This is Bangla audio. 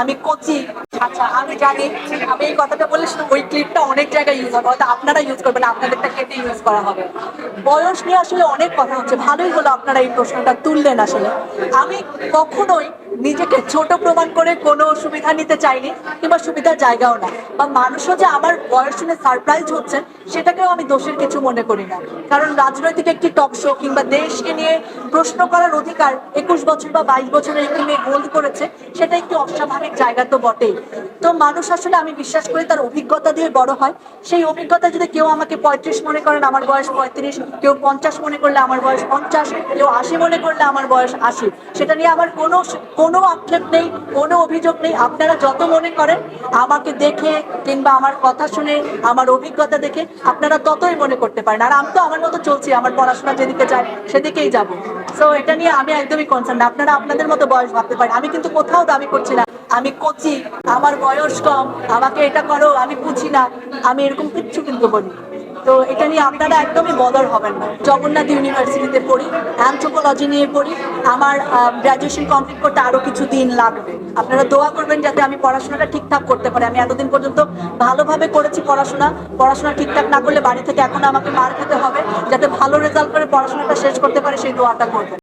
আমি কোচি। আচ্ছা, আমি জানি আমি এই কথাটা বললে ওই ক্লিপটা অনেক জায়গায় ইউজ হবে, হয়তো আপনারা ইউজ করবেন, আপনাদেরটা কেটে ইউজ করা হবে। বয়স নিয়ে আসলে অনেক কথা হচ্ছে, ভালোই হলো আপনারা এই প্রশ্নটা তুললেন। আসলে আমি কখনোই নিজেকে ছোট প্রমাণ করে কোনো সুবিধা নিতে চাইনি, কিংবা সুবিধার জায়গাও না, বা মানুষও যে আমার বয়স শুনে সারপ্রাইজ হচ্ছে সেটাকেও আমি দোষের কিছু মনে করি না। কারণ রাজনৈতিক একটি টক শো কিংবা দেশকে নিয়ে প্রশ্ন করার অধিকার 21 বছর বা 22 বছরের একটি মেয়ে হোল্ড করেছে, সেটা একটি অস্বাভাবিক জায়গা তো বটেই। তো মানুষ আসলে আমি বিশ্বাস করি তার অভিজ্ঞতা দিয়ে বড় হয়। সেই অভিজ্ঞতা যদি কেউ আমাকে 35 মনে করেন, আমার বয়স 35, কেউ 50 মনে করলে আমার বয়স 50, কেউ 80 মনে করলে আমার বয়স 80, সেটা নিয়ে আমার কোনো কোনো আক্ষেপ নেই, কোনো অভিযোগ নেই। আপনারা যত মনে করেন আমাকে দেখে কিংবা আমার কথা শুনে, আমার অভিজ্ঞতা দেখে আপনারা ততই মনে করতে পারেন। আর আমি তো আমার মতো চলছি, আমার পড়াশোনা যেদিকে যায় সেদিকেই যাব। সো এটা নিয়ে আমি একদমই কনসার্ন। আপনারা আপনাদের মতো বয়স ভাবতে পারেন, আমি কিন্তু কোথাও দাবি করছি না আমি কোচি, আমার বয়স কম, আমাকে এটা করো, আমি বুঝি না, আমি এরকম কিচ্ছু কিন্তু বলি। তো এটা নিয়ে আপনারা একদমই বদর হবেন না। জগন্নাথ ইউনিভার্সিটিতে পড়ি, অ্যানথ্রোপোলজি নিয়ে পড়ি, আমার গ্র্যাজুয়েশন কমপ্লিট করতে আরো কিছু দিন লাগবে। আপনারা দোয়া করবেন যাতে আমি পড়াশোনাটা ঠিকঠাক করতে পারি। আমি এতদিন পর্যন্ত ভালোভাবে করেছি পড়াশোনা, পড়াশোনা ঠিকঠাক না করলে বাড়ি থেকে এখন আমাকে মার খেতে হবে, যাতে ভালো রেজাল্ট করে পড়াশোনাটা শেষ করতে পারে সেই দোয়াটা করবেন।